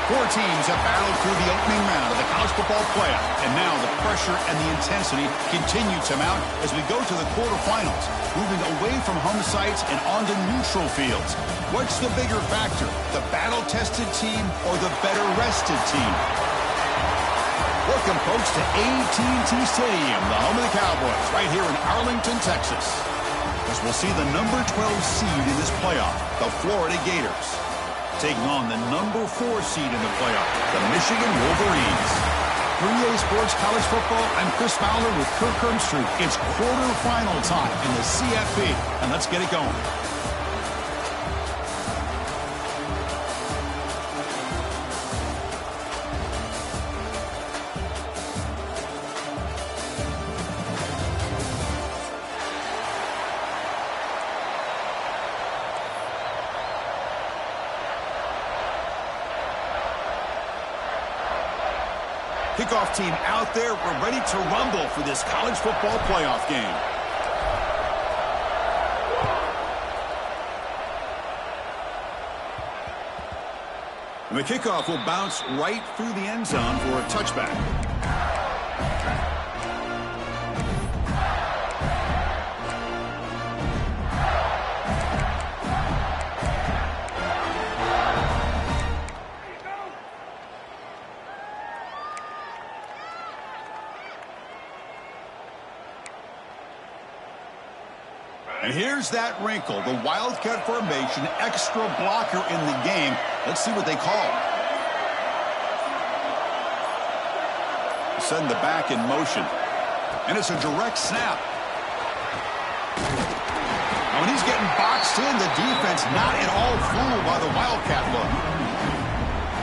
Four teams have battled through the opening round of the college football playoff, and now the pressure and the intensity continue to mount as we go to the quarterfinals, moving away from home sites and onto neutral fields. What's the bigger factor, the battle-tested team or the better-rested team? Welcome, folks, to AT&T Stadium, the home of the Cowboys, right here in Arlington, Texas, as we'll see the number 12 seed in this playoff, the Florida Gators, taking on the number 4 seed in the playoff, the Michigan Wolverines. For EA Sports College Football, I'm Chris Fowler with Kirk Herbstreit. It's quarterfinal time in the CFP, and let's get it going. Kickoff team out there. We're ready to rumble for this college football playoff game. And the kickoff will bounce right through the end zone for a touchback. And here's that wrinkle, the Wildcat formation, extra blocker in the game. Let's see what they call. Send the back in motion. And it's a direct snap. Now, when he's getting boxed in, the defense not at all fooled by the Wildcat look.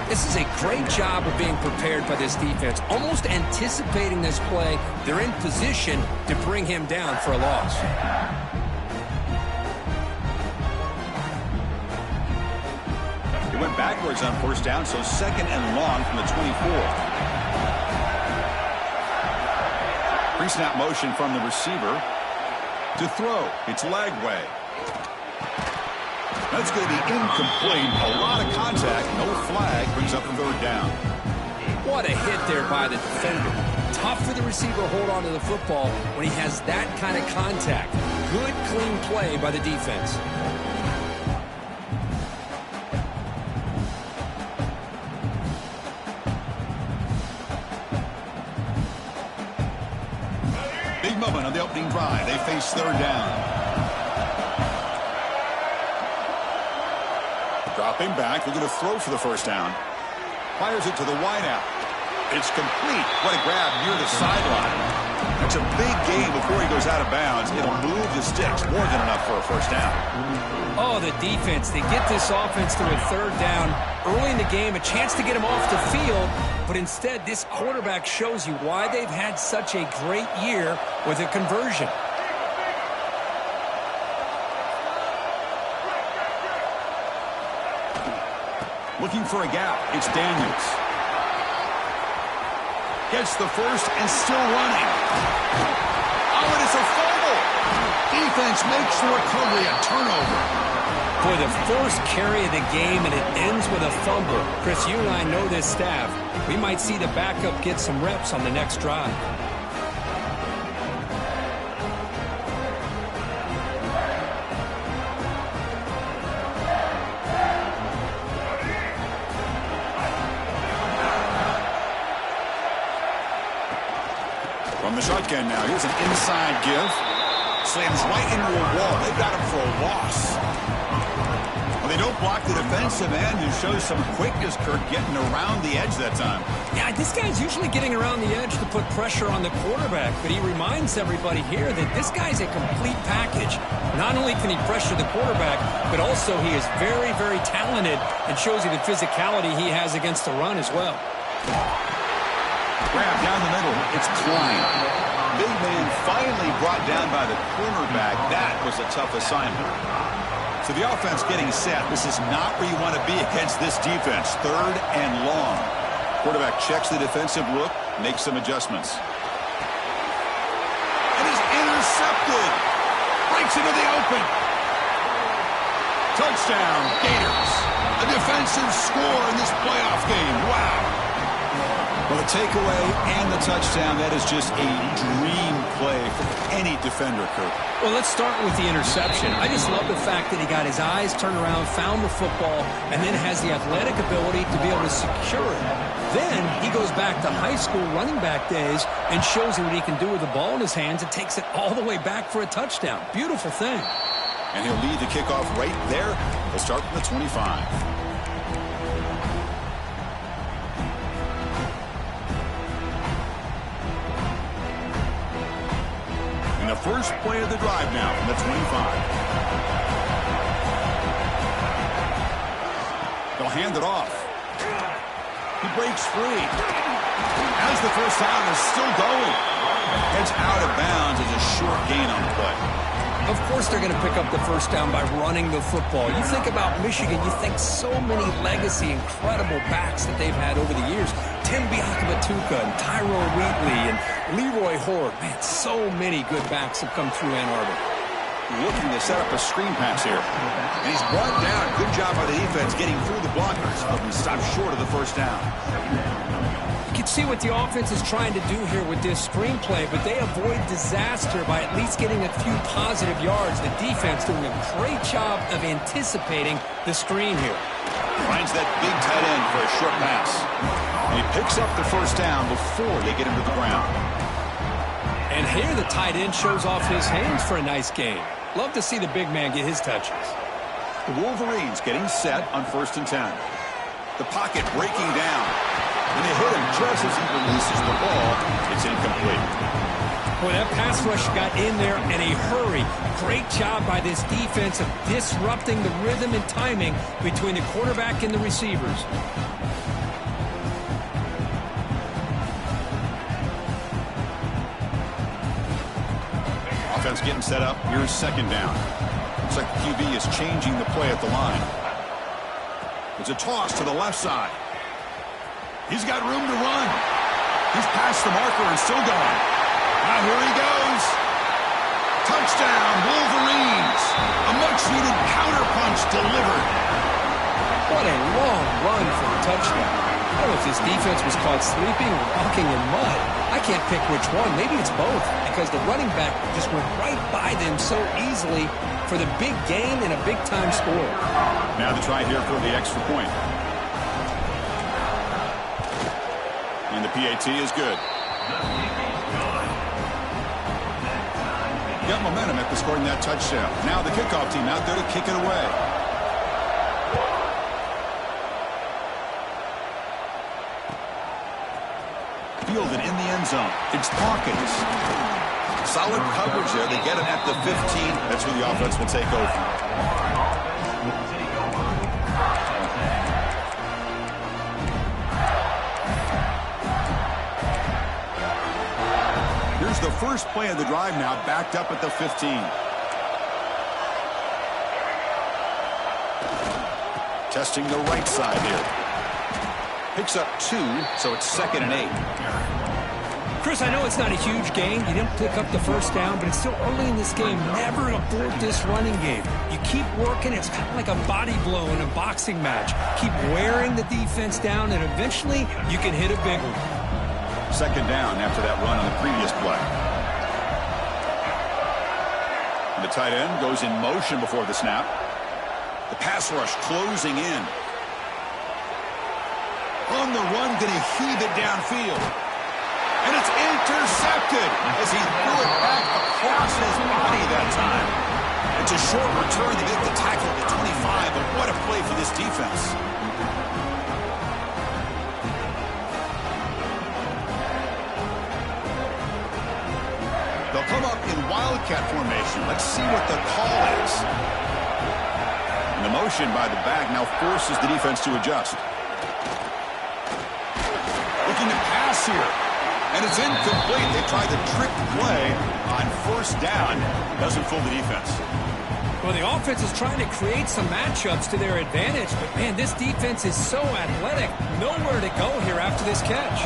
This is a great job of being prepared by this defense, almost anticipating this play. They're in position to bring him down for a loss. He went backwards on first down, so second and long from the 24. Pre-snap motion from the receiver to throw. It's Lagway. That's going to be incomplete. A lot of contact. No flag. Brings up a third down. What a hit there by the defender. Tough for the receiver to hold on to the football when he has that kind of contact. Good, clean play by the defense. Big moment on the opening drive. They face third down. Dropping back, looking to throw for the first down. Fires it to the wideout. It's complete. What a grab near the sideline. That's a big gain before he goes out of bounds. It'll move the sticks. More than enough for a first down. Oh, the defense. They get this offense to a third down early in the game, a chance to get him off the field. But instead, this quarterback shows you why they've had such a great year with a conversion. Looking for a gap. It's Daniels. Gets the first and still running. Oh, and it's a fumble. Defense makes the recovery a turnover. For the first carry of the game, and it ends with a fumble. Chris, you and I know this staff. We might see the backup get some reps on the next drive. From the shotgun now, here's an inside give. Slams right into a wall. They've got him for a loss. Well, they don't block the defensive end, who shows some quickness, Kirk, getting around the edge that time. Yeah, this guy's usually getting around the edge to put pressure on the quarterback, but he reminds everybody here that this guy's a complete package. Not only can he pressure the quarterback, but also he is very, very talented and shows you the physicality he has against the run as well. Grab down the middle. It's Klein. Big man finally brought down by the cornerback. That was a tough assignment. So the offense getting set. This is not where you want to be against this defense. Third and long. Quarterback checks the defensive look, makes some adjustments. And is intercepted. Breaks into the open. Touchdown, Gators. A defensive score in this playoff game. takeaway and the touchdown. That is just a dream play for any defender, Kurt. Well, let's start with the interception. I just love the fact that he got his eyes turned around, found the football, and then has the athletic ability to be able to secure it. Then he goes back to high school running back days and shows you what he can do with the ball in his hands and takes it all the way back for a touchdown. Beautiful thing. And he'll lead the kickoff right there. He'll start from the 25. And the first play of the drive now from the 25. They'll hand it off. He breaks free. As the first down is still going. Heads out of bounds as a short gain on the play. Of course they're going to pick up the first down by running the football. You think about Michigan, you think so many legacy, incredible backs that they've had over the years. Tim Biakabatuka and Tyrone Wheatley and Leroy Horde. Man, so many good backs have come through Ann Arbor. Looking to set up a screen pass here. And he's brought down. Good job by the defense getting through the blockers. But he stopped short of the first down. You can see what the offense is trying to do here with this screenplay, but they avoid disaster by at least getting a few positive yards. The defense doing a great job of anticipating the screen here. Finds that big tight end for a short pass. And he picks up the first down before they get him to the ground. And here the tight end shows off his hands for a nice gain. Love to see the big man get his touches. The Wolverines getting set on 1st and 10. The pocket breaking down. When they hit him just as he releases the ball, it's incomplete. Boy, that pass rush got in there in a hurry. Great job by this defense of disrupting the rhythm and timing between the quarterback and the receivers. Offense getting set up. Here's 2nd down. Looks like the QB is changing the play at the line. It's a toss to the left side. He's got room to run. He's past the marker and still going. Now here he goes. Touchdown, Wolverines. A much-needed counterpunch delivered. What a long run for a touchdown. I don't know if this defense was caught sleeping or walking in mud. I can't pick which one. Maybe it's both because the running back just went right by them so easily for the big gain and a big-time score. Now the try here for the extra point. And the PAT is good. Got momentum after scoring that touchdown. Now the kickoff team out there to kick it away. Fielded in the end zone. It's Hawkins. Solid coverage there. They get it at the 15. That's where the offense will take over. The first play of the drive now backed up at the 15. Testing the right side here. Picks up 2, so it's 2nd and 8. Chris, I know it's not a huge gain. You didn't pick up the first down, but it's still early in this game. Never abort this running game. You keep working. It's kind of like a body blow in a boxing match. Keep wearing the defense down, and eventually you can hit a big one. 2nd down after that run on the previous play. And the tight end goes in motion before the snap. The pass rush closing in. On the run, going to heave it downfield. And it's intercepted as he threw it back across his body that time. It's a short return to make the tackle at the 25, but what a play for this defense. They'll come up in wildcat formation. Let's see what the call is. And the motion by the back now forces the defense to adjust. Looking to pass here. And it's incomplete. They tried the trick play on 1st down. Doesn't fool the defense. Well, the offense is trying to create some matchups to their advantage. But, man, this defense is so athletic. Nowhere to go here after this catch.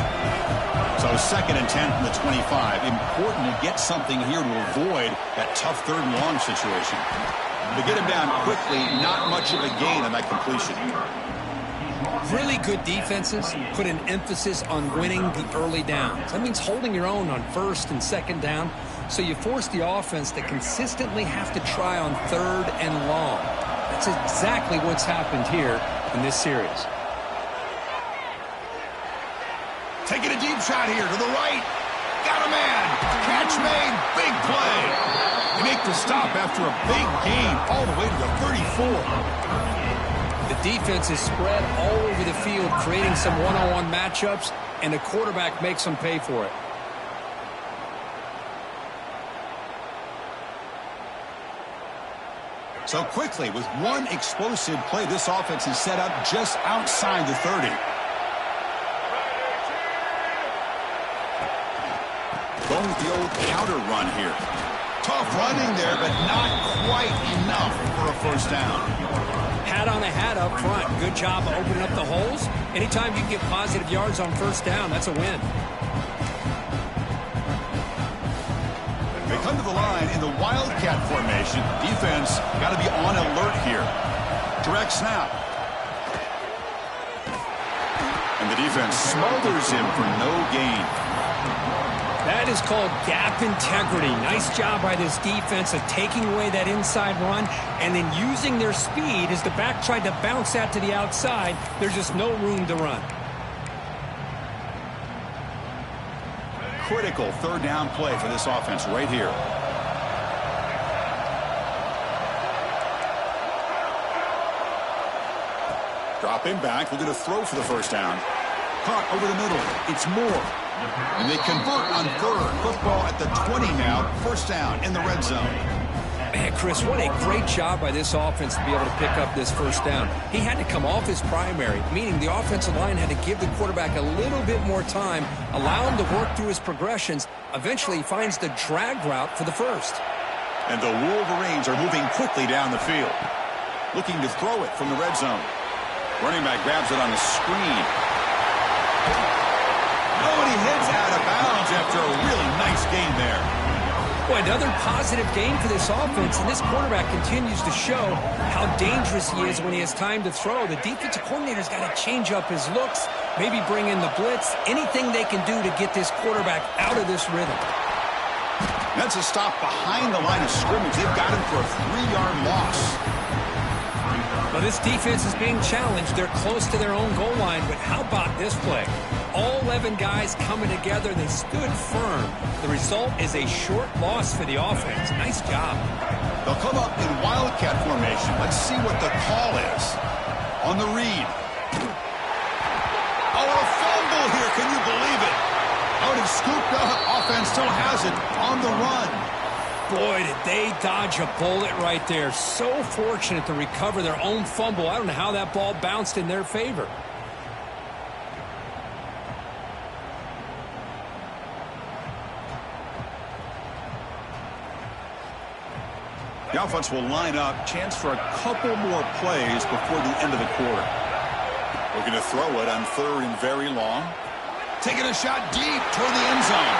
So 2nd and 10 from the 25. Important to get something here to avoid that tough 3rd and long situation. To get him down quickly, not much of a gain on that completion. Really good defenses put an emphasis on winning the early downs. That means holding your own on first and second down, so you force the offense to consistently have to try on third and long. That's exactly what's happened here in this series. Taking a deep shot here to the right. Got a man. Catch made. Big play. They make the stop after a big gain all the way to the 34. The defense is spread all over the field, creating some one-on-one matchups, and the quarterback makes them pay for it. So quickly, with one explosive play, this offense is set up just outside the 30. Going with the old counter run here. Tough running there, but not quite enough for a first down. Hat on a hat up front. Good job of opening up the holes. Anytime you can get positive yards on first down, that's a win. They come to the line in the Wildcat formation. Defense got to be on alert here. Direct snap. And the defense smothers him for no gain. That is called gap integrity. Nice job by this defense of taking away that inside run and then using their speed as the back tried to bounce that to the outside. There's just no room to run. Critical third down play for this offense right here. Dropping back, looking to throw for the first down. Caught over the middle. It's Moore. And they convert on third. Football at the 20 now. First down in the red zone. Man, Chris, what a great job by this offense to be able to pick up this first down. He had to come off his primary, meaning the offensive line had to give the quarterback a little bit more time, allow him to work through his progressions. Eventually, he finds the drag route for the first. And the Wolverines are moving quickly down the field. Looking to throw it from the red zone. Running back grabs it on the screen. Oh, and he heads out of bounds after a really nice game there. Boy, another positive game for this offense, and this quarterback continues to show how dangerous he is when he has time to throw. The defensive coordinator's got to change up his looks, maybe bring in the blitz, anything they can do to get this quarterback out of this rhythm. That's a stop behind the line of scrimmage. They've got him for a 3-yard loss. Well, this defense is being challenged. They're close to their own goal line, but how about this play? All 11 guys coming together. They stood firm. The result is a short loss for the offense. Nice job. They'll come up in Wildcat formation. Let's see what the call is. On the read. Oh, a fumble here. Can you believe it? Oh, and it's scooped up. Offense still has it on the run. Boy, did they dodge a bullet right there. So fortunate to recover their own fumble. I don't know how that ball bounced in their favor. The offense will line up. Chance for a couple more plays before the end of the quarter. Looking to throw it on third and very long. Taking a shot deep toward the end zone.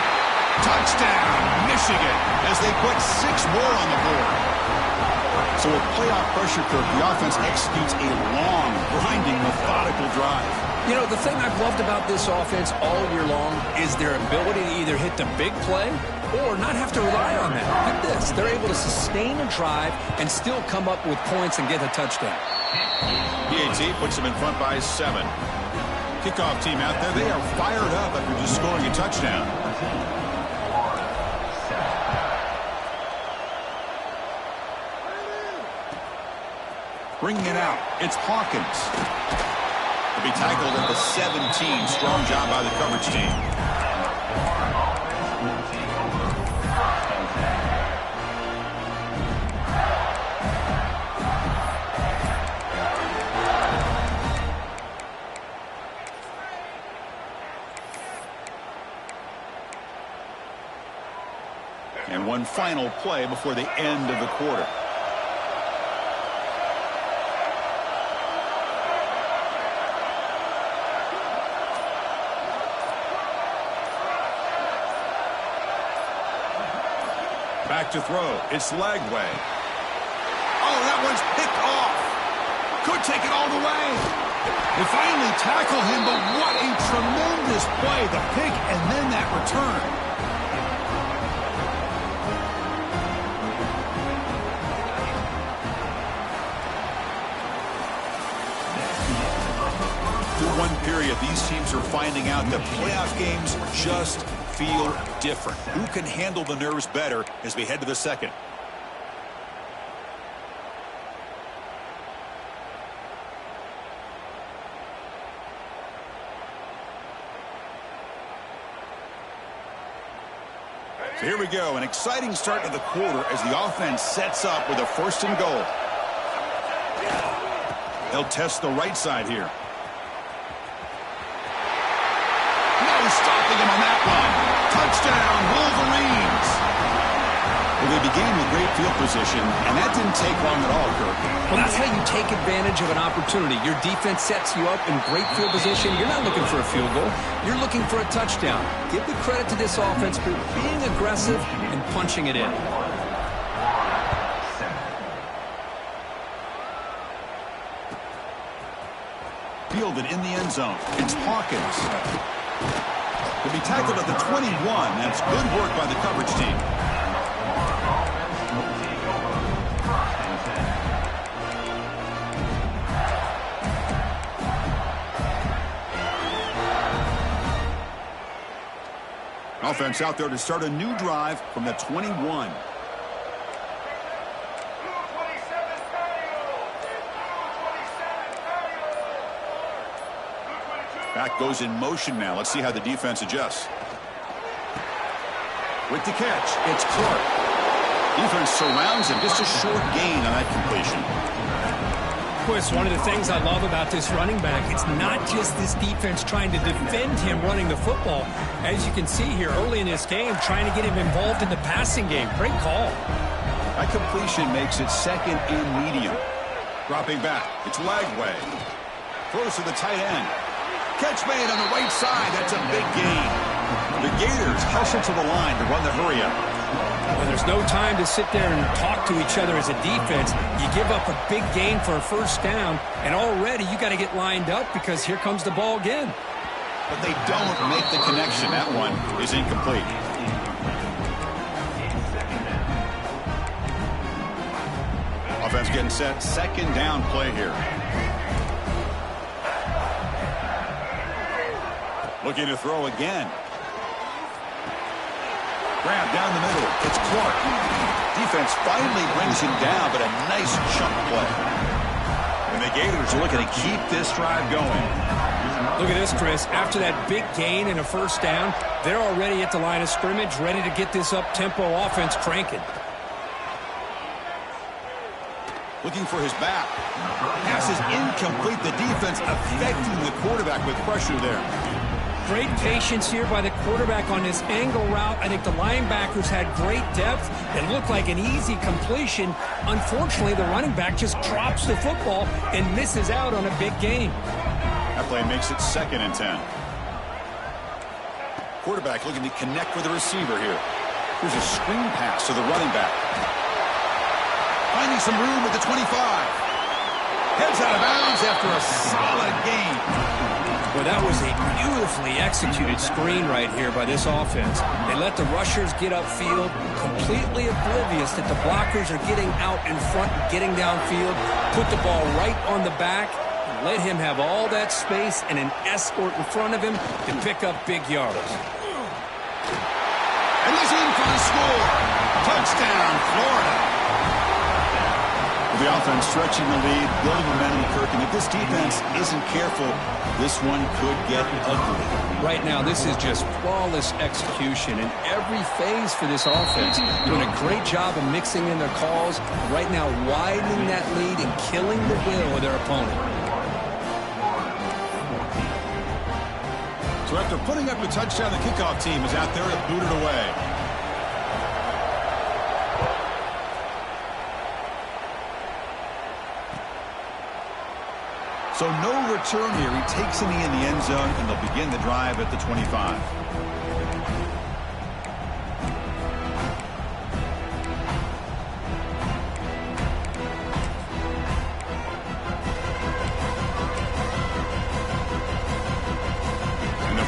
Touchdown, Michigan, as they put 6 more on the board. So with playoff pressure curve, the offense executes a long, grinding, methodical drive. You know, the thing I've loved about this offense all year long is their ability to either hit the big play or not have to rely on that. Look at this. They're able to sustain a drive and still come up with points and get a touchdown. PAT puts them in front by 7. Kickoff team out there, they are fired up after just scoring a touchdown. Bringing it out, it's Hawkins. To be tackled at the 17. Strong job by the coverage team. And one final play before the end of the quarter. Back to throw. It's Lagway. Oh, that one's picked off. Could take it all the way. They finally tackle him, but what a tremendous play. The pick and then that return. Through one period, these teams are finding out that playoff games just feel different. Who can handle the nerves better as we head to the second? So here we go, an exciting start to the quarter as the offense sets up with a 1st and goal. They'll test the right side here. No stopping him on that one. Touchdown, Wolverines. Well, they began with great field position, and that didn't take long at all, Kirk. Well, that's how you take advantage of an opportunity. Your defense sets you up in great field position. You're not looking for a field goal. You're looking for a touchdown. Give the credit to this offense for being aggressive and punching it in. Fielded in the end zone. It's Hawkins. To be tackled at the 21. That's good work by the coverage team. Offense out there to start a new drive from the 21. Back goes in motion now. Let's see how the defense adjusts. With the catch, it's Clark. Defense surrounds him. Just a short gain on that completion. Boy, it's one of the things I love about this running back. It's not just this defense trying to defend him running the football. As you can see here early in this game, trying to get him involved in the passing game. Great call. That completion makes it 2nd and medium. Dropping back. It's Lagway. Throws to the tight end. Catch made on the right side. That's a big gain. The Gators hustle to the line to run the hurry up. Well, there's no time to sit there and talk to each other as a defense. You give up a big gain for a 1st down, and already you got to get lined up because here comes the ball again. But they don't make the connection. That one is incomplete. Offense getting set. 2nd down play here. Looking to throw again. Grab down the middle. It's Clark. Defense finally brings him down, but a nice chunk play. And the Gators are looking to keep this drive going. Look at this, Chris. After that big gain and a 1st down, they're already at the line of scrimmage, ready to get this up-tempo offense cranking. Looking for his back. Pass is incomplete. The defense affecting the quarterback with pressure there. Great patience here by the quarterback on this angle route. I think the linebackers had great depth. It looked like an easy completion. Unfortunately, the running back just drops the football and misses out on a big gain. That play makes it 2nd and 10. Quarterback looking to connect with the receiver here. Here's a screen pass to the running back. Finding some room at the 25. Heads out of bounds after a solid gain. Well, that was a beautifully executed screen right here by this offense. They let the rushers get upfield, completely oblivious that the blockers are getting out in front and getting downfield, put the ball right on the back, and let him have all that space and an escort in front of him to pick up big yards. And he's in for the score. Touchdown, Florida. The offense stretching the lead, building momentum, Kirk, and if this defense isn't careful, this one could get ugly. Right now, this is just flawless execution in every phase for this offense. Doing a great job of mixing in their calls, right now widening that lead and killing the will of their opponent. So after putting up a touchdown, the kickoff team is out there to boot it away. So no return here. He takes a knee in the end zone, and they'll begin the drive at the 25.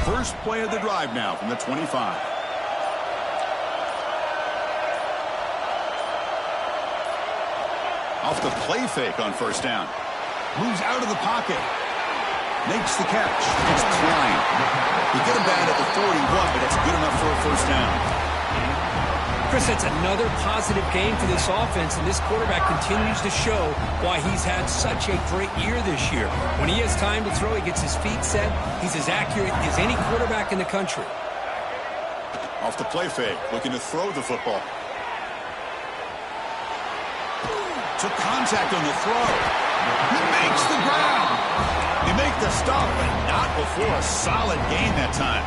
First play of the drive now from the 25. Off the play fake on first down. Moves out of the pocket. Makes the catch. It's Klein. You get him down at the 41, but it's good enough for a first down. Chris, it's another positive game for this offense, and this quarterback continues to show why he's had such a great year this year. When he has time to throw, he gets his feet set. He's as accurate as any quarterback in the country. Off the play fake, looking to throw the football. Took contact on the throw. He makes the ground. They make the stop, but not before a solid gain that time.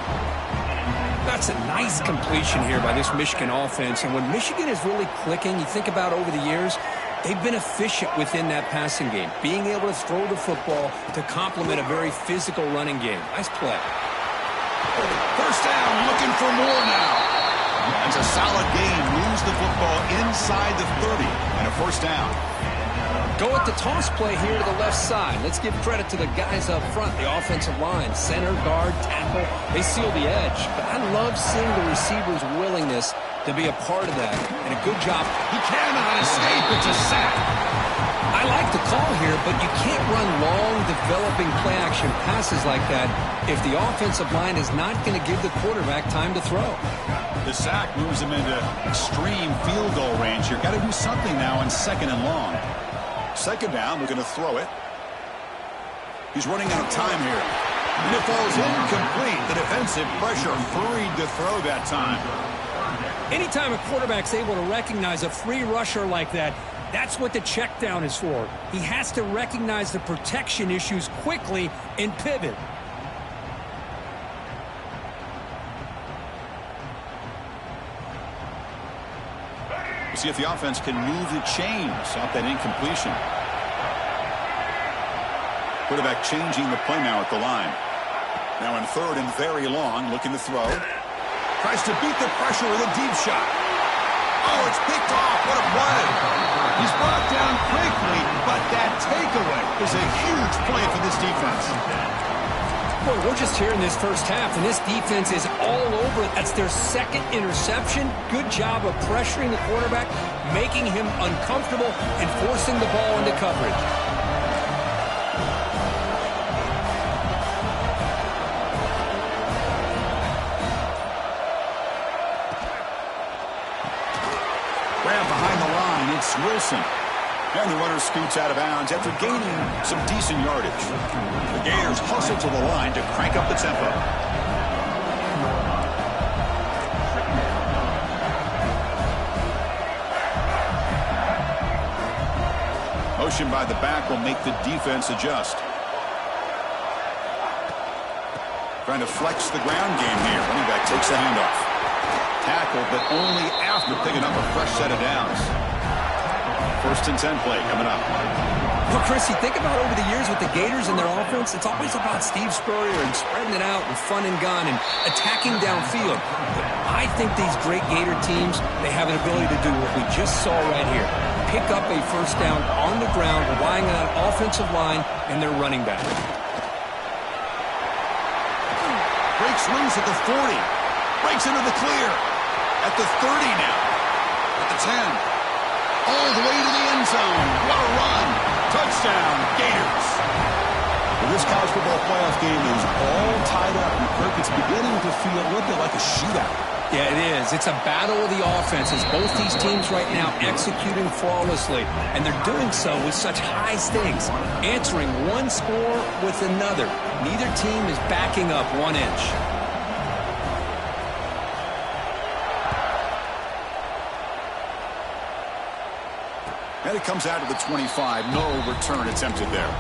That's a nice completion here by this Michigan offense. And when Michigan is really clicking, you think about over the years, they've been efficient within that passing game, being able to throw the football to complement a very physical running game. Nice play. First down, looking for more now. That's a solid gain. Moves the football inside the 30 and a first down. Go with the toss play here to the left side. Let's give credit to the guys up front, the offensive line, center, guard, tackle. They seal the edge. But I love seeing the receiver's willingness to be a part of that. And a good job. He cannot escape. It's a sack. I like the call here, but you can't run long, developing play-action passes like that if the offensive line is not going to give the quarterback time to throw. The sack moves him into extreme field goal range here. Got to do something now on second and long. Second down, we're going to throw it. He's running out of time here. And it falls incomplete. The defensive pressure hurried to throw that time. Anytime a quarterback's able to recognize a free rusher like that, that's what the check down is for. He has to recognize the protection issues quickly and pivot. We'll see if the offense can move the chains off that incompletion. Quarterback changing the play now at the line. Now in third and very long, looking to throw. Tries to beat the pressure with a deep shot. Oh, it's picked off. What a play. He's brought down quickly, but that takeaway is a huge play for this defense. Boy, we're just here in this first half, and this defense is all over it. That's their second interception. Good job of pressuring the quarterback, making him uncomfortable, and forcing the ball into coverage. Grab behind the line, it's Wilson. And the runner scoots out of bounds after gaining some decent yardage. The Gators hustle to the line to crank up the tempo. Motion by the back will make the defense adjust. Trying to flex the ground game here. Running back takes the handoff. Tackle, but only after picking up a fresh set of downs. First and 10 play coming up. Well, Chris, you think about over the years with the Gators and their offense, it's always about Steve Spurrier and spreading it out and fun and gun and attacking downfield. I think these great Gator teams, they have an ability to do what we just saw right here. Pick up a first down on the ground, relying on an offensive line and their running back. Breaks loose at the 40. Breaks into the clear. At the 30 now. At the 10. All the way to the end zone. What a run. Touchdown, Gators. Well, this college football playoff game is all tied up. And Kirk, it's beginning to feel a little bit like a shootout. Yeah, it is. It's a battle of the offenses. Both these teams right now executing flawlessly. And they're doing so with such high stakes. Answering one score with another. Neither team is backing up 1 inch. And it comes out to the 25. No return attempted there.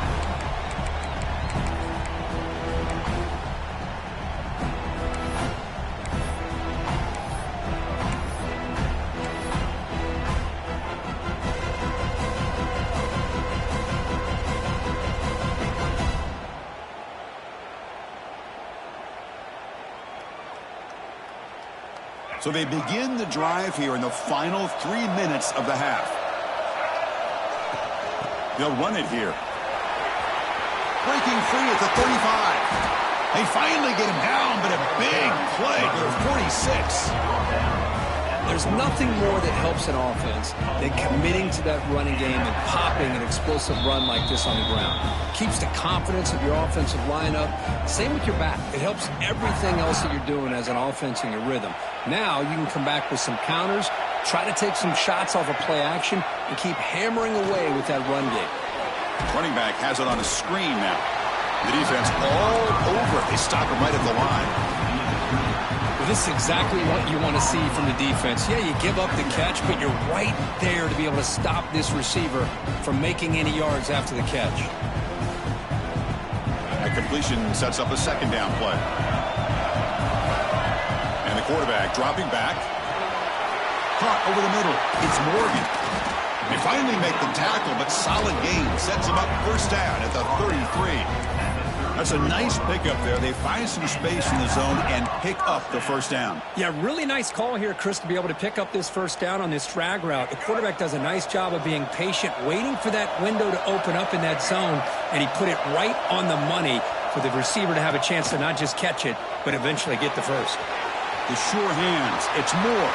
So they begin the drive here in the final 3 minutes of the half. They'll run it here. Breaking free at the 35. They finally get him down, but a big play for 46. There's nothing more that helps an offense than committing to that running game and popping an explosive run like this on the ground. Keeps the confidence of your offensive lineup. Same with your back. It helps everything else that you're doing as an offense in your rhythm. Now you can come back with some counters, try to take some shots off of play action, and keep hammering away with that run game. Running back has it on a screen now. The defense all over it. They stop him right at the line. This is exactly what you want to see from the defense. Yeah, you give up the catch, but you're right there to be able to stop this receiver from making any yards after the catch. A completion sets up a second down play. And the quarterback dropping back. Caught over the middle. It's Morgan. They finally make the tackle, but solid gain sets him up first down at the 33. That's a nice pickup there. They find some space in the zone and pick up the first down. Yeah, really nice call here, Chris, to be able to pick up this first down on this drag route. The quarterback does a nice job of being patient, waiting for that window to open up in that zone, and he put it right on the money for the receiver to have a chance to not just catch it, but eventually get the first. The sure hands. It's Moore.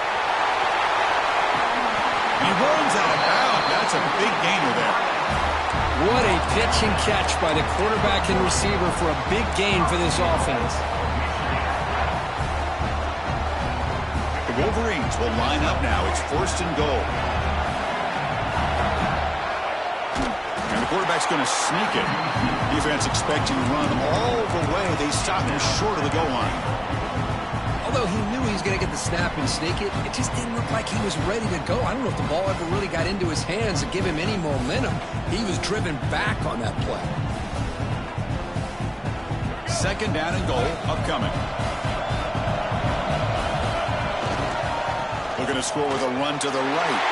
He runs out of bounds. That's a big gainer there. What a pitch and catch by the quarterback and receiver for a big gain for this offense. The Wolverines will line up now. It's first and goal. And the quarterback's going to sneak it. Defense expecting to run all the way. They stop him short of the goal line. Although he knew he was going to get the snap and sneak it, it just didn't look like he was ready to go. I don't know if the ball ever really got into his hands to give him any momentum. He was driven back on that play. Second down and goal upcoming. Looking to score with a run to the right.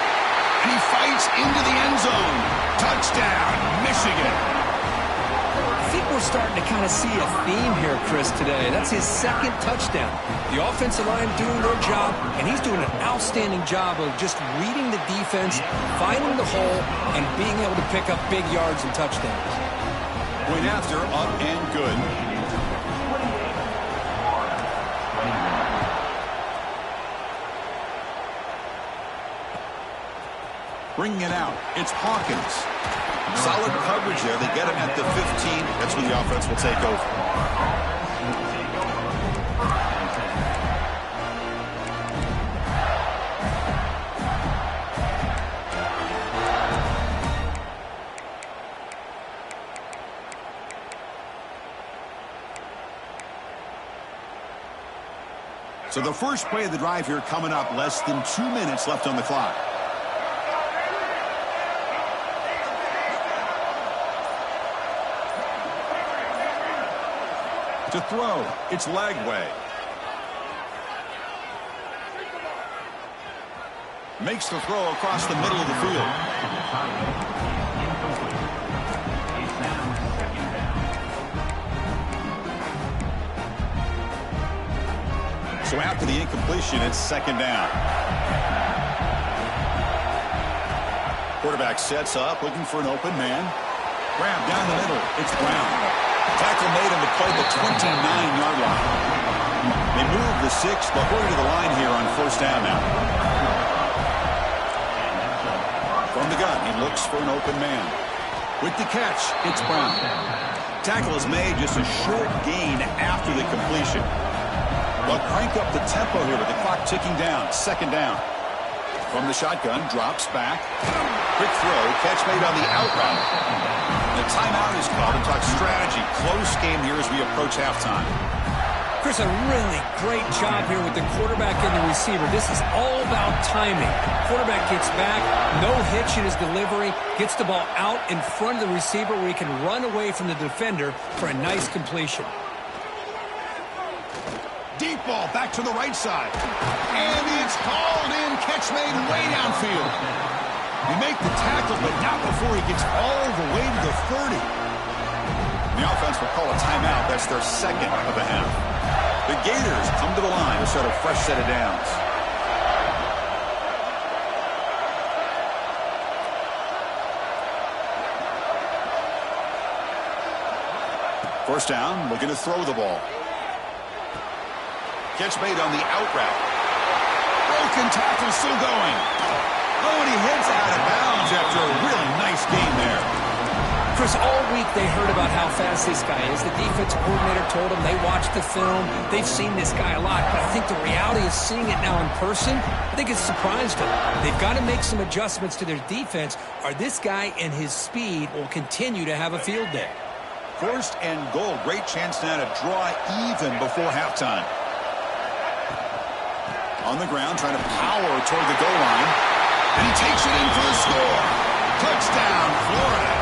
And he fights into the end zone. Touchdown, Michigan. I think we're starting to kind of see a theme here, Chris, today. That's his second touchdown. The offensive line doing their job, and he's doing an outstanding job of just reading the defense, finding the hole, and being able to pick up big yards and touchdowns. Point after, up and good. Bringing it out, it's Hawkins. Solid coverage there. They get him at the 15. That's where the offense will take over. So the first play of the drive here coming up. Less than 2 minutes left on the clock. To throw, it's Lagway. Makes the throw across the middle of the field. So after the incompletion, it's second down. Quarterback sets up, looking for an open man. Grab down the middle, it's Brown. Tackle made him to play the 29-yard line. They move the 6. They'll hurry to the line here on first down now. From the gun, he looks for an open man. With the catch, it's Brown. Tackle is made, just a short gain after the completion. They'll crank up the tempo here with the clock ticking down. Second down. From the shotgun, drops back. Quick throw, catch made on the out route. The timeout is called and talk strategy. Close game here as we approach halftime. Chris, a really great job here with the quarterback and the receiver. This is all about timing. Quarterback gets back, no hitch in his delivery, gets the ball out in front of the receiver where he can run away from the defender for a nice completion. Deep ball back to the right side. And it's called in. Catch made way downfield. You make the tackle, but not before he gets all the way to the 30. The offense will call a timeout. That's their second of the half. The Gators come to the line to start a fresh set of downs. First down, looking to throw the ball. Catch made on the out route. Broken tackle still going. Oh, and he heads out of bounds after a really nice game there. Chris, all week they heard about how fast this guy is. The defensive coordinator told them they watched the film. They've seen this guy a lot. But I think the reality is seeing it now in person, I think it's surprised them. They've got to make some adjustments to their defense, or this guy and his speed will continue to have a field day. First and goal. Great chance now to draw even before halftime. On the ground, trying to power toward the goal line. And he takes it in for the score. Touchdown, Florida.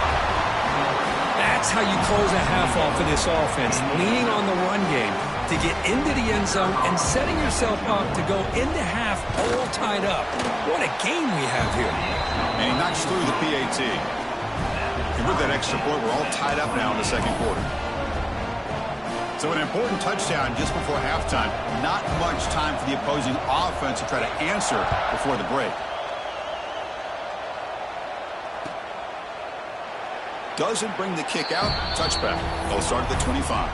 That's how you close a half off of this offense, leaning on the run game to get into the end zone and setting yourself up to go into half all tied up. What a game we have here. And he knocks through the PAT. And with that extra point, we're all tied up now in the second quarter. So an important touchdown just before halftime. Not much time for the opposing offense to try to answer before the break. Doesn't bring the kick out. Touchback. They'll start at the 25.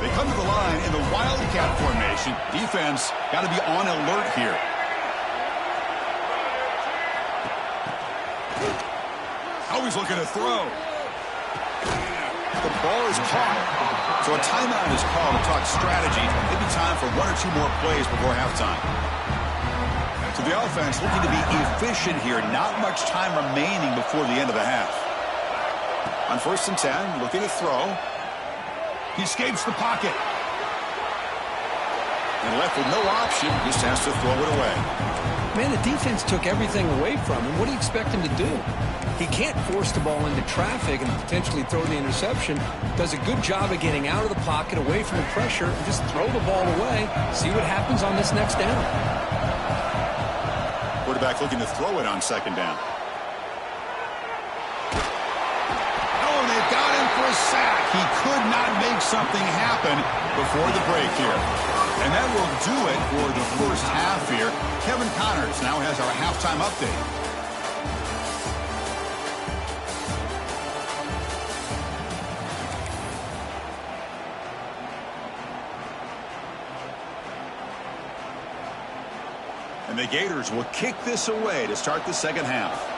They come to the line in the Wildcat formation. Defense got to be on alert here. Always looking to throw. The ball is caught. So a timeout is called to talk strategy. Maybe time for one or two more plays before halftime. So the offense looking to be efficient here. Not much time remaining before the end of the half. On 1st and 10, looking to throw. He escapes the pocket. And left with no option, just has to throw it away. Man, the defense took everything away from him. What do you expect him to do? He can't force the ball into traffic and potentially throw the interception. Does a good job of getting out of the pocket, away from the pressure, and just throw the ball away. See what happens on this next down. Quarterback looking to throw it on 2nd down. Oh, they've got him for a sack. He could not make something happen before the break here. And that will do it for the first half here. Kevin Connors now has our halftime update. And the Gators will kick this away to start the second half.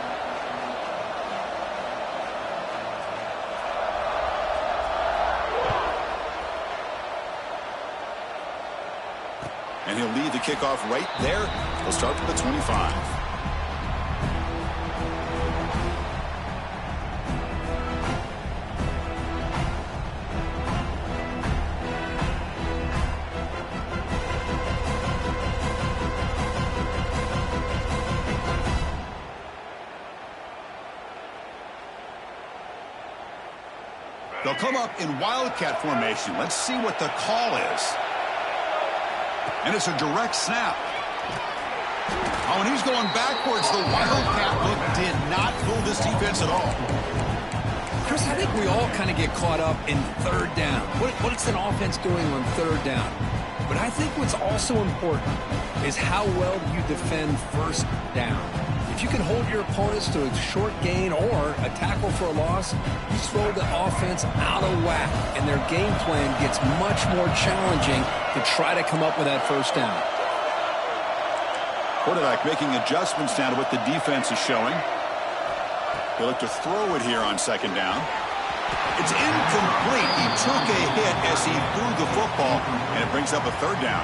And he'll lead the kickoff right there. They'll start from the 25. They'll come up in Wildcat formation. Let's see what the call is. And it's a direct snap. Oh, and he's going backwards. The Wildcat look did not fool this defense at all. Chris, I think we all kind of get caught up in 3rd down. What's an offense doing on 3rd down? But I think what's also important is how well you defend 1st down. If you can hold your opponents to a short gain or a tackle for a loss, you throw the offense out of whack, and their game plan gets much more challenging to try to come up with that 1st down. Quarterback making adjustments now to what the defense is showing. They look to throw it here on 2nd down. It's incomplete. He took a hit as he threw the football, and it brings up a 3rd down.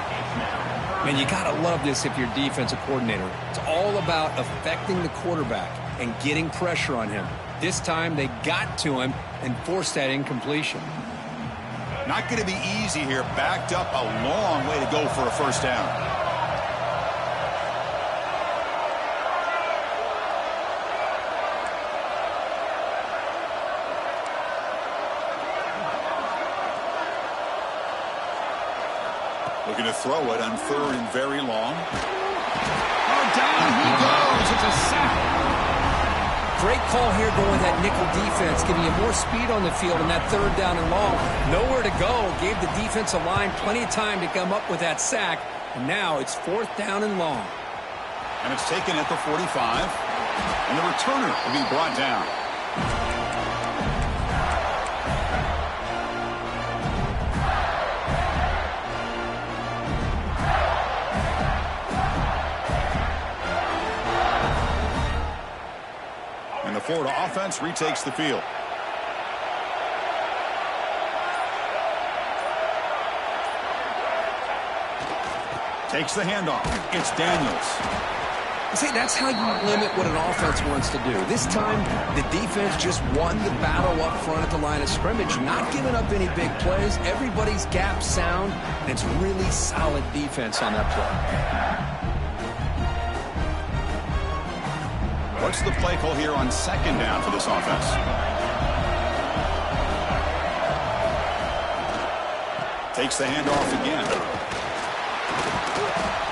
Man, you got to love this if you're defensive coordinator. It's all about affecting the quarterback and getting pressure on him. This time they got to him and forced that incompletion. Not going to be easy here. Backed up a long way to go for a 1st down. Looking to throw it on 3rd and very long. Oh, down he goes. It's a sack. great call here going with that nickel defense, giving you more speed on the field in that third down and long. Nowhere to go. Gave the defensive line plenty of time to come up with that sack. And now it's fourth down and long. And it's taken at the 45. And the returner will be brought down. And the Florida offense retakes the field. Takes the handoff. It's Daniels. See, that's how you limit what an offense wants to do. This time, the defense just won the battle up front at the line of scrimmage, not giving up any big plays. Everybody's gap sound, and it's really solid defense on that play. What's the play call here on second down for this offense? Takes the handoff again.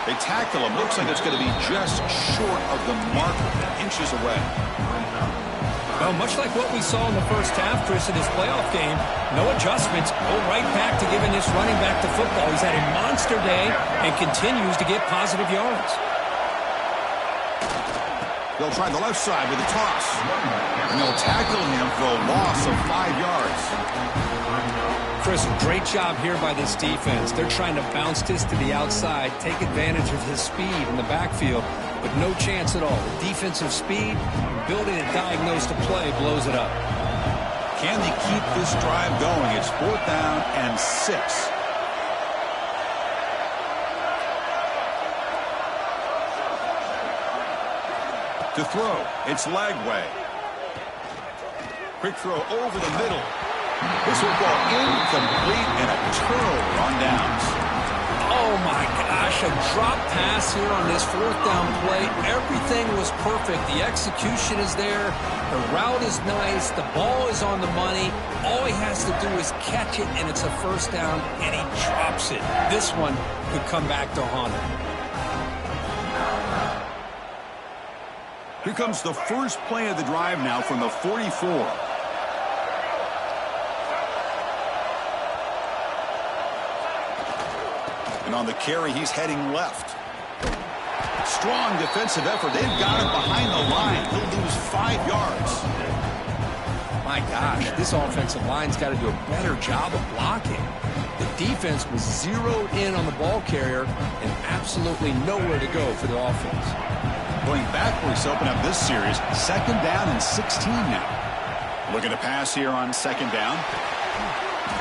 They tackle him. Looks like it's going to be just short of the mark, inches away. Well, much like what we saw in the first half, Chris, in this playoff game, no adjustments. Go right back to giving this running back the football. He's had a monster day and continues to get positive yards. They'll try the left side with a toss. And they'll tackle him for a loss of 5 yards. Chris, great job here by this defense. They're trying to bounce this to the outside, take advantage of his speed in the backfield, but no chance at all. The defensive speed, ability to diagnose the play, blows it up. Can they keep this drive going? It's fourth down and 6. To throw, it's Lagway. Quick throw over the middle. This will go incomplete and a turnover on downs. Oh, my gosh, a drop pass here on this fourth down play. Everything was perfect. The execution is there. The route is nice. The ball is on the money. All he has to do is catch it, and it's a first down, and he drops it. This one could come back to haunt him. Here comes the first play of the drive now from the 44. And on the carry, he's heading left. Strong defensive effort. They've got him behind the line. He'll lose 5 yards. My gosh, this offensive line's got to do a better job of blocking. The defense was zeroed in on the ball carrier and absolutely nowhere to go for the offense. Going backwards to open up this series, second down and 16 now. Looking to pass here on second down.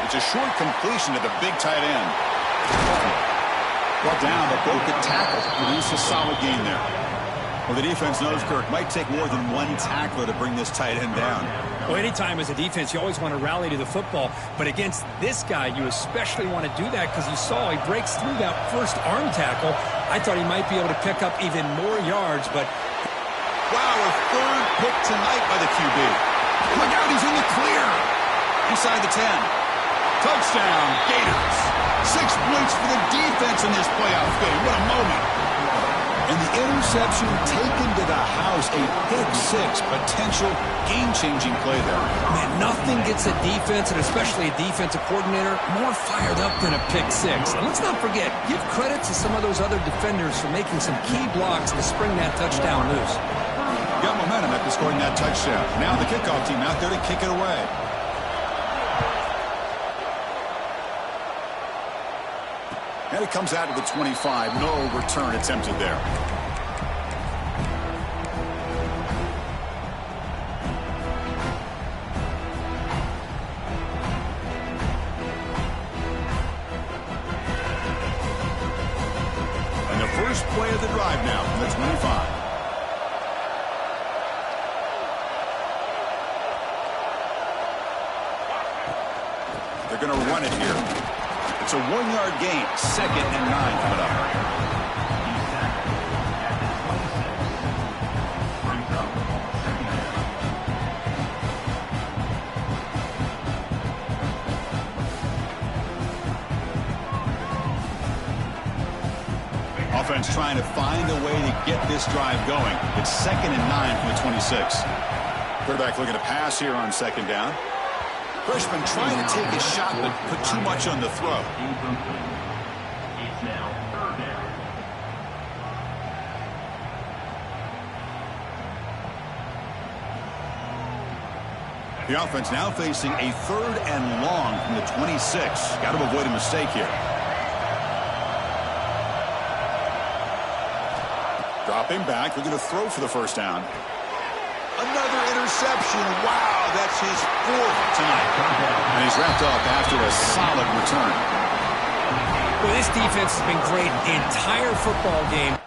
It's a short completion to the big tight end. Well down, but both the tackles produce a solid gain there. Well, the defense knows, Kirk, might take more than one tackler to bring this tight end down. Well, anytime as a defense, you always want to rally to the football. But against this guy, you especially want to do that because you saw he breaks through that first arm tackle. I thought he might be able to pick up even more yards, but... Wow, a third pick tonight by the QB. Look out, he's in the clear. Inside the 10. Touchdown, Gators. 6 points for the defense in this playoff game. What a moment. And the interception taken to the house, a pick-6, potential game-changing play there. Man, nothing gets a defense, and especially a defensive coordinator, more fired up than a pick-6. And let's not forget, give credit to some of those other defenders for making some key blocks to spring that touchdown loose. Got momentum after scoring that touchdown. Now the kickoff team out there to kick it away. And it comes out to the 25. No return attempted there. And the first play of the drive now from the 25. They're going to run it here. It's a 1-yard gain, 2nd and 9 coming up. Offense trying to find a way to get this drive going. It's 2nd and 9 from the 26. Quarterback looking to pass here on second down. Freshman trying to take a shot, but put too much on the throw. It's now third down. The offense now facing a third and long from the 26. Got to avoid a mistake here. Dropping back, looking to throw for the first down. Another interception. Wow, that's his fourth tonight. And he's wrapped up after a solid return. Well, this defense has been great the entire football game.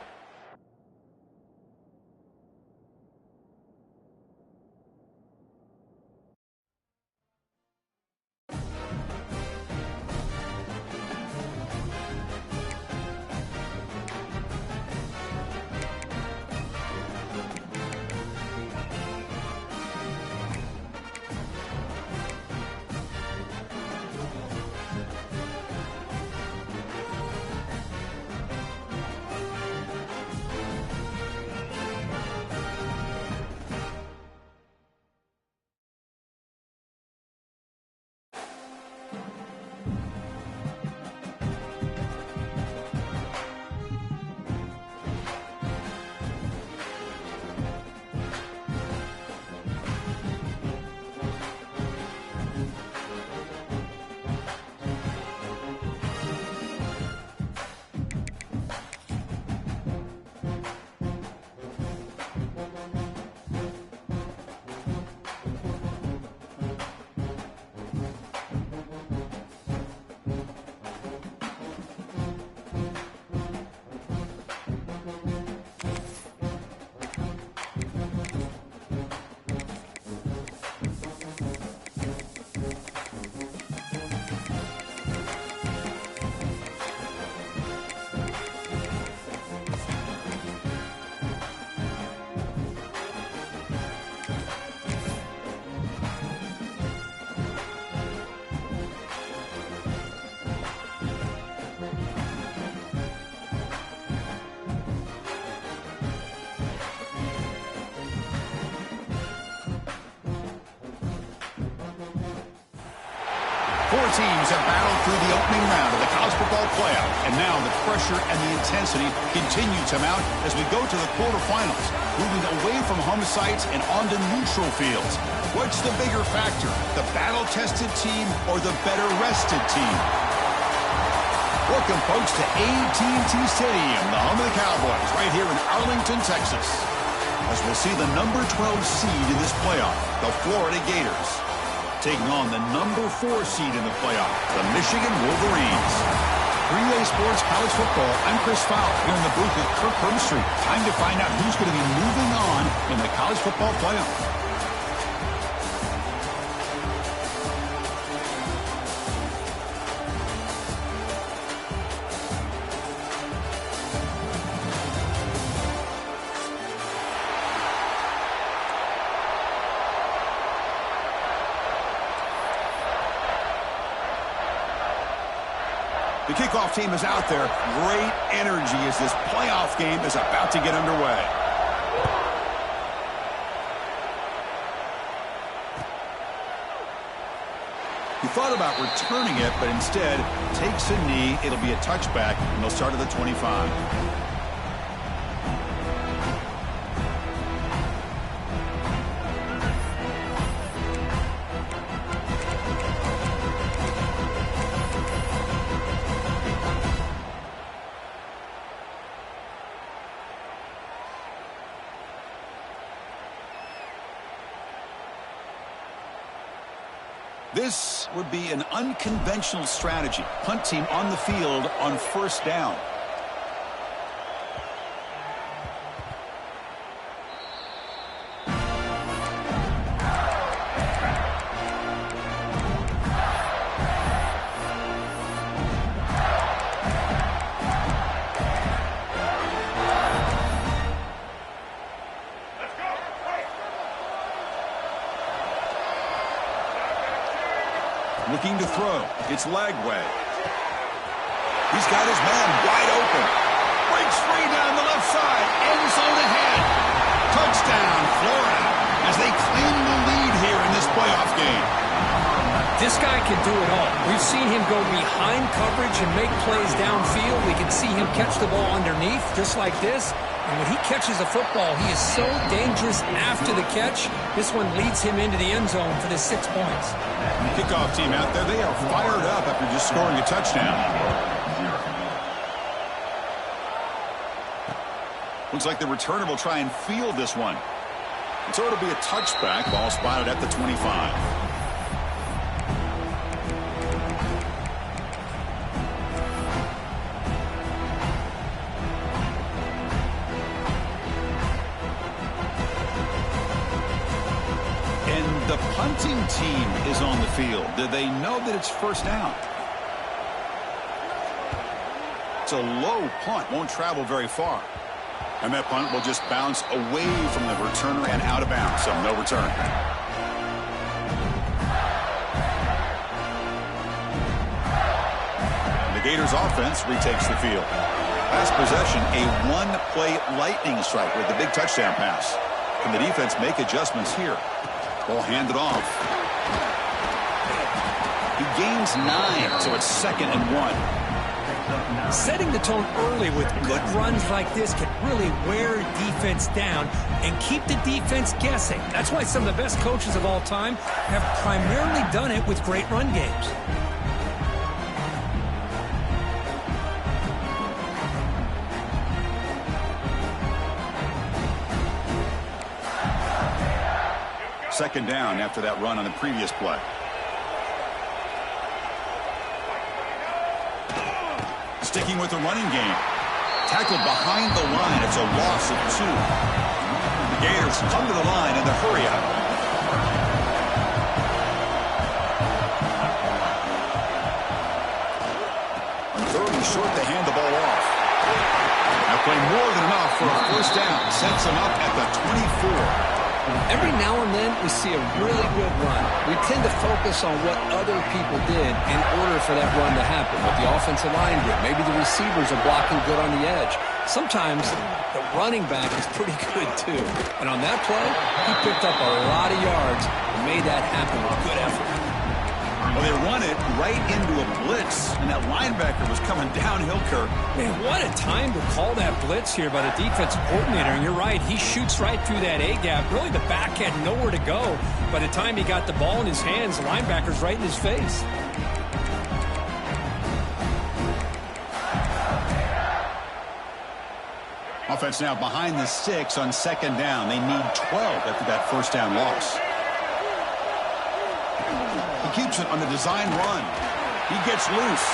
Four teams have battled through the opening round of the college football playoff, and now the pressure and the intensity continue to mount as we go to the quarterfinals, moving away from home sites and onto neutral fields. What's the bigger factor, the battle-tested team or the better-rested team? Welcome, folks, to AT&T Stadium, the home of the Cowboys, right here in Arlington, Texas, as we'll see the number 12 seed in this playoff, the Florida Gators, taking on the number 4 seed in the playoff, the Michigan Wolverines. 3A Sports College Football, I'm Chris Fowler, here in the booth with Kirk Herbstreit. Time to find out who's going to be moving on in the college football playoff. The kickoff team is out there. Great energy as this playoff game is about to get underway. He thought about returning it, but instead takes a knee. It'll be a touchback, and they'll start at the 25. This would be an unconventional strategy. Punt team on the field on first down. Looking to throw. It's Lagway. He's got his man wide open. Breaks free down the left side. End zone ahead. Touchdown, Florida, as they claim the can do it all. We've seen him go behind coverage and make plays downfield. We can see him catch the ball underneath, just like this. And when he catches a football, he is so dangerous after the catch. This one leads him into the end zone for the 6 points. Kickoff team out there, they are fired up after just scoring a touchdown. Looks like the returner will try and field this one. And so it'll be a touchback. Ball spotted at the 25. The punting team is on the field. Do they know that it's first down? It's a low punt. Won't travel very far. And that punt will just bounce away from the returner and out of bounds. So no return. The Gators offense retakes the field. Last possession, a one-play lightning strike with the big touchdown pass. Can the defense make adjustments here? Ball handed off. He gains 9, so it's 2nd and 1. Setting the tone early with good runs like this can really wear defense down and keep the defense guessing. That's why some of the best coaches of all time have primarily done it with great run games. Second down after that run on the previous play. Sticking with the running game. Tackled behind the line. It's a loss of 2. The Gators come to the line in the hurry up. On 3rd and short, they hand the ball off. That play more than enough for a first down. Sets them up at the 24. Every now and then we see a really good run. We tend to focus on what other people did in order for that run to happen. What the offensive line did. Maybe the receivers are blocking good on the edge. Sometimes the running back is pretty good too. And on that play, he picked up a lot of yards and made that happen with good effort. Well, they run it right into a blitz, and that linebacker was coming downhill, Kirk. Man, what a time to call that blitz here by the defensive coordinator. And you're right, he shoots right through that A-gap. Really, the back had nowhere to go. By the time he got the ball in his hands, the linebacker's right in his face. Offense now behind the 6 on 2nd down. They need 12 after that first down loss. Keeps it on the design run. He gets loose.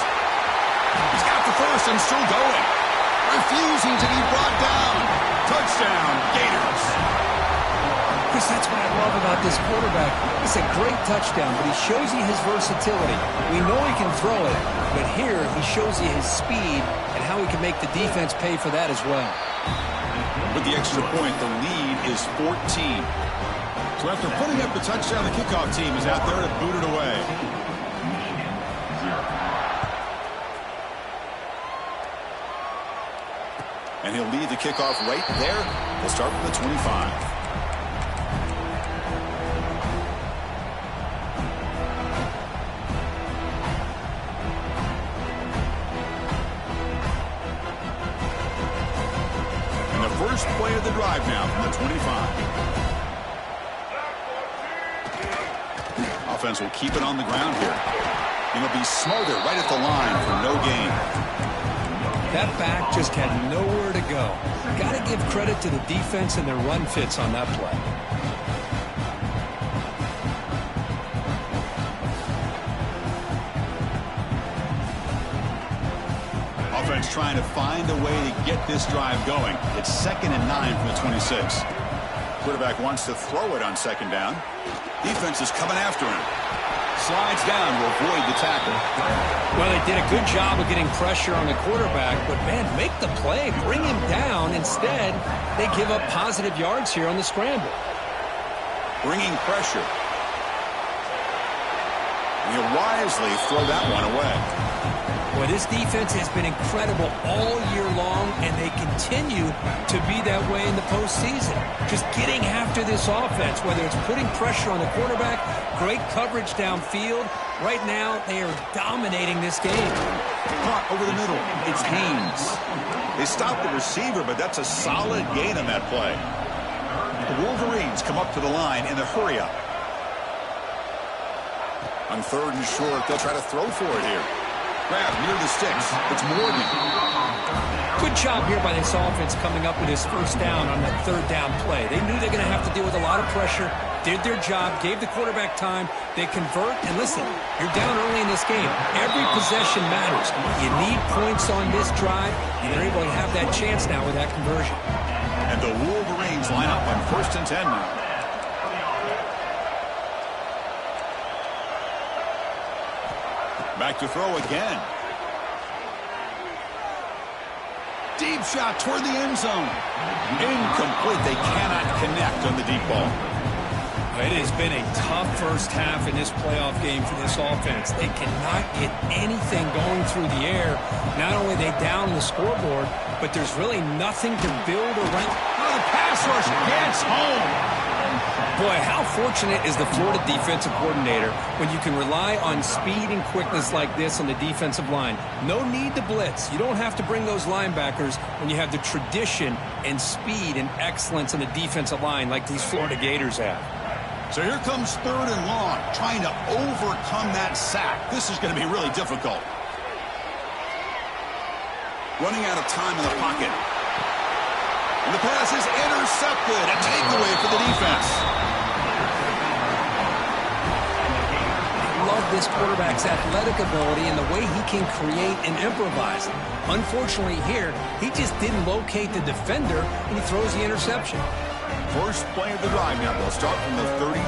He's got the first and still going. Refusing to be brought down. Touchdown, Gators. Chris, that's what I love about this quarterback. It's a great touchdown, but he shows you his versatility. We know he can throw it, but here he shows you his speed and how he can make the defense pay for that as well. With the extra point, the lead is 14. So after putting up the touchdown, the kickoff team is out there to boot it away. And he'll lead the kickoff right there. We'll start from the 25. And the first play of the drive now from the 25. Offense will keep it on the ground here. And it'll be smothered right at the line for no gain. That back just had nowhere to go. Got to give credit to the defense and their run fits on that play. Offense trying to find a way to get this drive going. It's 2nd and 9 from the 26. Quarterback wants to throw it on 2nd down. Defense is coming after him. Slides down to avoid the tackle. Well, they did a good job of getting pressure on the quarterback, but, man, make the play. Bring him down. Instead, they give up positive yards here on the scramble. Bringing pressure. And he'll wisely throw that one away. Well, this defense has been incredible all year long, and they continue to be that way in the postseason. Just getting after this offense, whether it's putting pressure on the quarterback, great coverage downfield. Right now, they are dominating this game. Caught over the middle. It's Haynes. They stopped the receiver, but that's a solid gain on that play. The Wolverines come up to the line in the hurry-up. On 3rd and short, they'll try to throw for it here. Grab near the sticks. It's Morgan. Good job here by this offense coming up with his first down on that 3rd down play. They knew they're going to have to deal with a lot of pressure, did their job, gave the quarterback time. They convert, and listen, you're down early in this game. Every possession matters. You need points on this drive, and they're able to have that chance now with that conversion. And the Wolverines line up on 1st and 10 now. Back to throw again. Deep shot toward the end zone. Incomplete. They cannot connect on the deep ball. It has been a tough first half in this playoff game for this offense. They cannot get anything going through the air. Not only are they down the scoreboard, but there's really nothing to build around. Oh, the pass rush gets home. Boy, how fortunate is the Florida defensive coordinator when you can rely on speed and quickness like this on the defensive line. No need to blitz. You don't have to bring those linebackers when you have the tradition and speed and excellence in the defensive line like these Florida Gators have. So here comes 3rd and long, trying to overcome that sack. This is going to be really difficult. Running out of time in the pocket. And the pass is intercepted. A takeaway for the defense. I love this quarterback's athletic ability and the way he can create and improvise. Unfortunately here, he just didn't locate the defender, and he throws the interception. First play of the drive now. They'll start from the 32.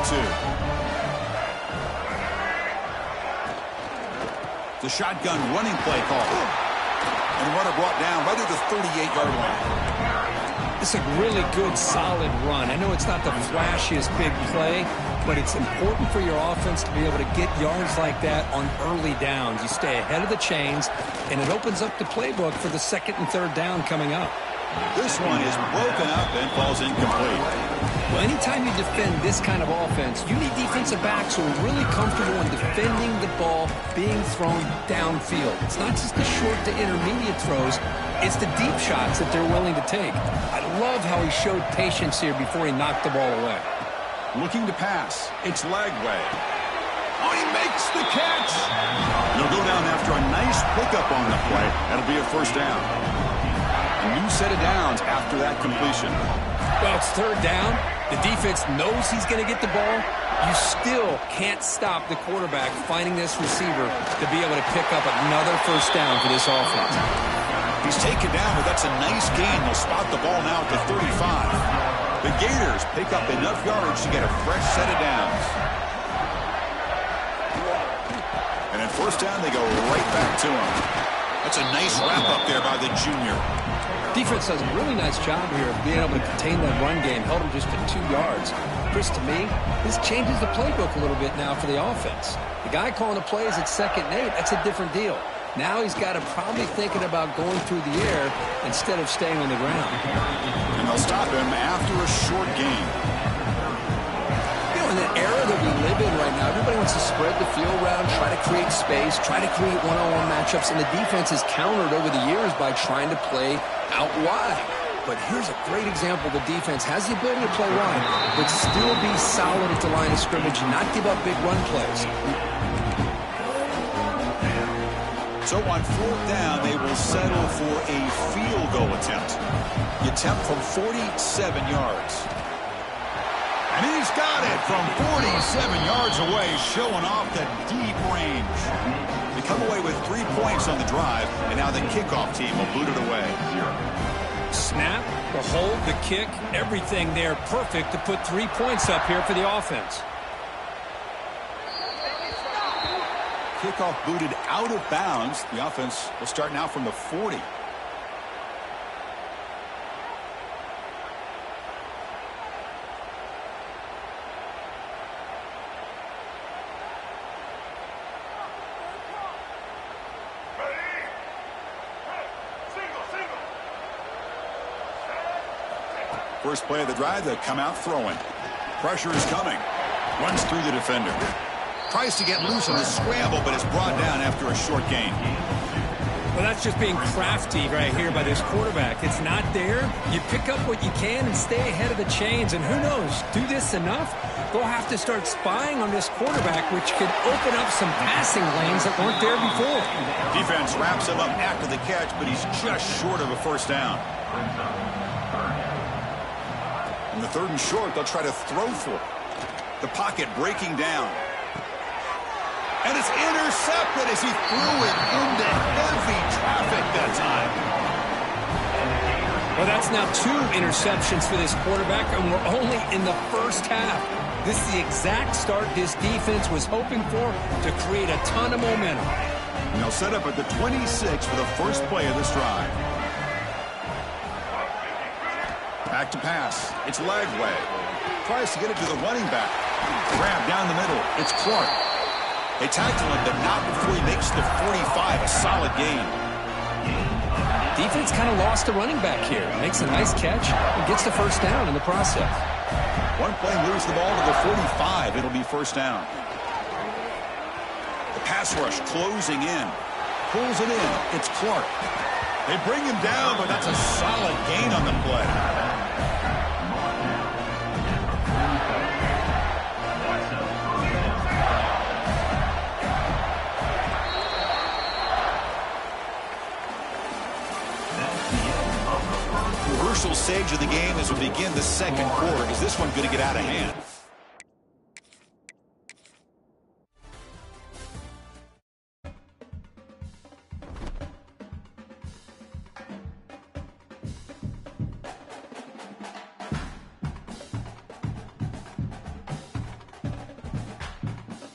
The shotgun running play call. And the runner brought down right at the 38-yard line. It's a really good, solid run. I know it's not the flashiest big play, but it's important for your offense to be able to get yards like that on early downs. You stay ahead of the chains, and it opens up the playbook for the 2nd and 3rd down coming up. This one is broken up and falls incomplete. Well, anytime you defend this kind of offense, you need defensive backs who are really comfortable in defending the ball being thrown downfield. It's not just the short to intermediate throws, it's the deep shots that they're willing to take. I love how he showed patience here before he knocked the ball away. Looking to pass. It's Lagway. Oh, he makes the catch. They'll go down after a nice pickup on the play. That'll be a first down. A new set of downs after that completion. Well, it's 3rd down. The defense knows he's going to get the ball. You still can't stop the quarterback finding this receiver to be able to pick up another first down for this offense. He's taken down, but that's a nice gain. They'll spot the ball now at the 35. The Gators pick up enough yards to get a fresh set of downs. And at first down, they go right back to him. That's a nice wrap-up there by the junior. Defense does a really nice job here of being able to contain that run game, held him just to 2 yards. Chris, to me, this changes the playbook a little bit now for the offense. The guy calling the plays at 2nd and 8, that's a different deal. Now he's got to probably thinking about going through the air instead of staying on the ground. And they'll stop him after a short gain. You know, in the era that we live in right now, everybody wants to spread the field around, try to create space, try to create one-on-one matchups, and the defense has countered over the years by trying to play out wide. But here's a great example. The defense has the ability to play wide, but still be solid at the line of scrimmage and not give up big run plays. So on 4th down, they will settle for a field goal attempt. The attempt from 47 yards. And he's got it from 47 yards away, showing off the deep range. They come away with 3 points on the drive, and now the kickoff team will boot it away. Snap, the hold, the kick, everything there perfect to put 3 points up here for the offense. Kickoff booted out of bounds. The offense will start now from the 40. First play of the drive, they come out throwing. Pressure is coming. Runs through the defender. Tries to get loose in the scramble, but is brought down after a short gain. Well, that's just being crafty right here by this quarterback. It's not there. You pick up what you can and stay ahead of the chains. And who knows, do this enough, they'll have to start spying on this quarterback, which could open up some passing lanes that weren't there before. Defense wraps him up after the catch, but he's just short of a first down. In the 3rd and short, they'll try to throw for it. The pocket breaking down. And it's intercepted as he threw it into heavy traffic that time. Well, that's now 2 interceptions for this quarterback, and we're only in the first half. This is the exact start this defense was hoping for to create a ton of momentum. And they'll set up at the 26 for the first play of this drive. Back to pass. It's Lagway. Tries to get it to the running back. Grab down the middle. It's Clark. They tackle him, but not before he makes the 45, a solid gain. Defense kind of lost the running back here. Makes a nice catch and gets the first down in the process. One play moves the ball to the 45. It'll be first down. The pass rush closing in. Pulls it in. It's Clark. They bring him down, but that's a solid gain on the play. Crucial stage of the game as we begin the second quarter. Is this one going to get out of hand?